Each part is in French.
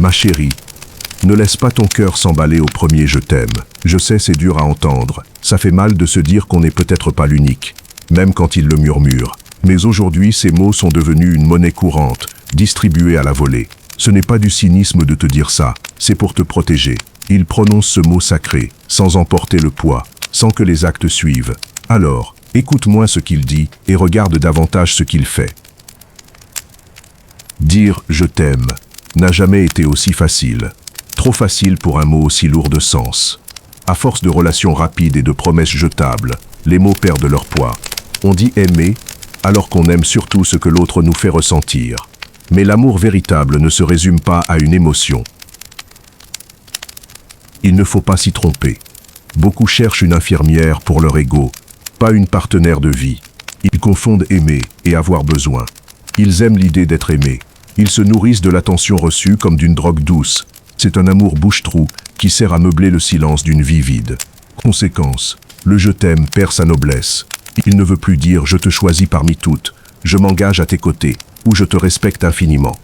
Ma chérie, ne laisse pas ton cœur s'emballer au premier je t'aime. Je sais, c'est dur à entendre. Ça fait mal de se dire qu'on n'est peut-être pas l'unique, même quand il le murmure. Mais aujourd'hui, ces mots sont devenus une monnaie courante, distribuée à la volée. Ce n'est pas du cynisme de te dire ça, c'est pour te protéger. Il prononce ce mot sacré, sans en porter le poids, sans que les actes suivent. Alors, écoute moins ce qu'il dit et regarde davantage ce qu'il fait. Dire « je t'aime » n'a jamais été aussi facile. Trop facile pour un mot aussi lourd de sens. À force de relations rapides et de promesses jetables, les mots perdent leur poids. On dit aimer, alors qu'on aime surtout ce que l'autre nous fait ressentir. Mais l'amour véritable ne se résume pas à une émotion. Il ne faut pas s'y tromper. Beaucoup cherchent une infirmière pour leur ego, pas une partenaire de vie. Ils confondent aimer et avoir besoin. Ils aiment l'idée d'être aimés. Ils se nourrissent de l'attention reçue comme d'une drogue douce. C'est un amour bouche-trou qui sert à meubler le silence d'une vie vide. Conséquence, le « je t'aime » perd sa noblesse. Il ne veut plus dire « je te choisis parmi toutes »,« je m'engage à tes côtés » ou « je te respecte infiniment ».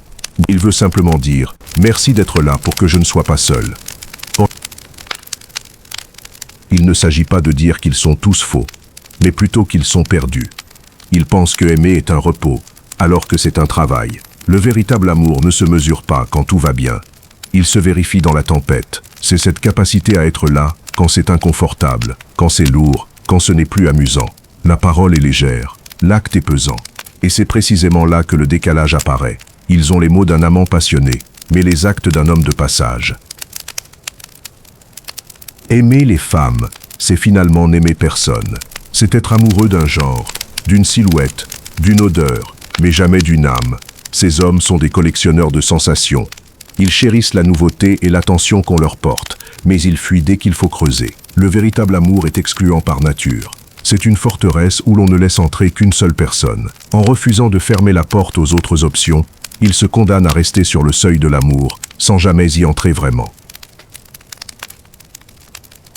Il veut simplement dire « merci d'être là pour que je ne sois pas seul ». Il ne s'agit pas de dire qu'ils sont tous faux, mais plutôt qu'ils sont perdus. Ils pensent que aimer est un repos, alors que c'est un travail. Le véritable amour ne se mesure pas quand tout va bien. Il se vérifie dans la tempête. C'est cette capacité à être là quand c'est inconfortable, quand c'est lourd, quand ce n'est plus amusant. La parole est légère, l'acte est pesant. Et c'est précisément là que le décalage apparaît. Ils ont les mots d'un amant passionné, mais les actes d'un homme de passage. Aimer les femmes, c'est finalement n'aimer personne. C'est être amoureux d'un genre, d'une silhouette, d'une odeur, mais jamais d'une âme. Ces hommes sont des collectionneurs de sensations. Ils chérissent la nouveauté et l'attention qu'on leur porte, mais ils fuient dès qu'il faut creuser. Le véritable amour est excluant par nature. C'est une forteresse où l'on ne laisse entrer qu'une seule personne. En refusant de fermer la porte aux autres options, ils se condamnent à rester sur le seuil de l'amour, sans jamais y entrer vraiment.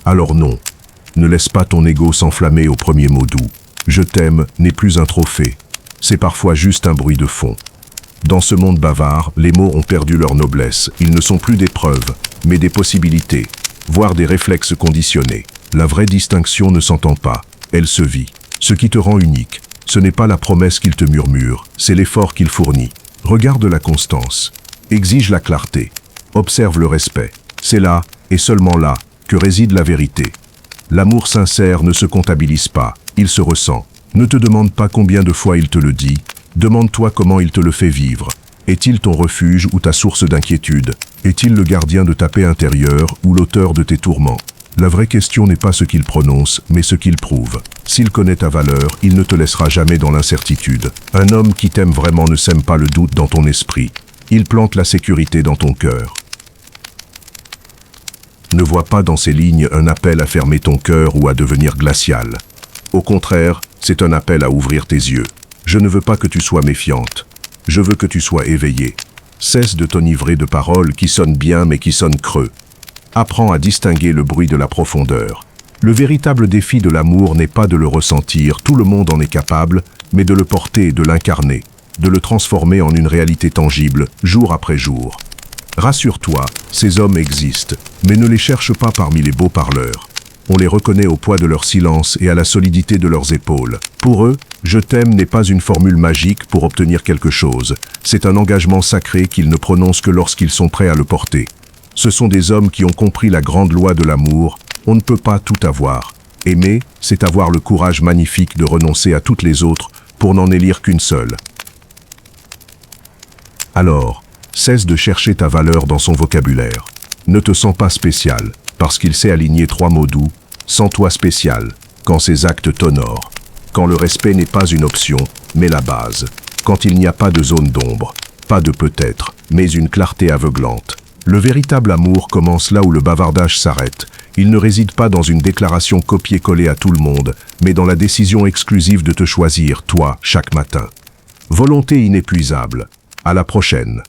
Alors non, ne laisse pas ton ego s'enflammer au premier mot doux. Je t'aime n'est plus un trophée, c'est parfois juste un bruit de fond. Dans ce monde bavard, les mots ont perdu leur noblesse. Ils ne sont plus des preuves, mais des possibilités, voire des réflexes conditionnés. La vraie distinction ne s'entend pas, elle se vit. Ce qui te rend unique, ce n'est pas la promesse qu'il te murmure, c'est l'effort qu'il fournit. Regarde la constance, exige la clarté, observe le respect. C'est là, et seulement là, que réside la vérité. L'amour sincère ne se comptabilise pas, il se ressent. Ne te demande pas combien de fois il te le dit, demande-toi comment il te le fait vivre. Est-il ton refuge ou ta source d'inquiétude? Est-il le gardien de ta paix intérieure ou l'auteur de tes tourments? La vraie question n'est pas ce qu'il prononce, mais ce qu'il prouve. S'il connaît ta valeur, il ne te laissera jamais dans l'incertitude. Un homme qui t'aime vraiment ne sème pas le doute dans ton esprit. Il plante la sécurité dans ton cœur. Ne vois pas dans ces lignes un appel à fermer ton cœur ou à devenir glacial. Au contraire, c'est un appel à ouvrir tes yeux. Je ne veux pas que tu sois méfiante. Je veux que tu sois éveillée. Cesse de t'enivrer de paroles qui sonnent bien mais qui sonnent creux. Apprends à distinguer le bruit de la profondeur. Le véritable défi de l'amour n'est pas de le ressentir, tout le monde en est capable, mais de le porter et de l'incarner, de le transformer en une réalité tangible, jour après jour. Rassure-toi, ces hommes existent, mais ne les cherche pas parmi les beaux parleurs. On les reconnaît au poids de leur silence et à la solidité de leurs épaules. Pour eux, « je t'aime » n'est pas une formule magique pour obtenir quelque chose. C'est un engagement sacré qu'ils ne prononcent que lorsqu'ils sont prêts à le porter. Ce sont des hommes qui ont compris la grande loi de l'amour. On ne peut pas tout avoir. Aimer, c'est avoir le courage magnifique de renoncer à toutes les autres pour n'en élire qu'une seule. Alors, cesse de chercher ta valeur dans son vocabulaire. Ne te sens pas spécial, parce qu'il sait aligner 3 mots doux. Sens-toi spécial, quand ses actes t'honorent. Quand le respect n'est pas une option, mais la base. Quand il n'y a pas de zone d'ombre, pas de peut-être, mais une clarté aveuglante. Le véritable amour commence là où le bavardage s'arrête. Il ne réside pas dans une déclaration copier-coller à tout le monde, mais dans la décision exclusive de te choisir, toi, chaque matin. Volonté inépuisable. À la prochaine.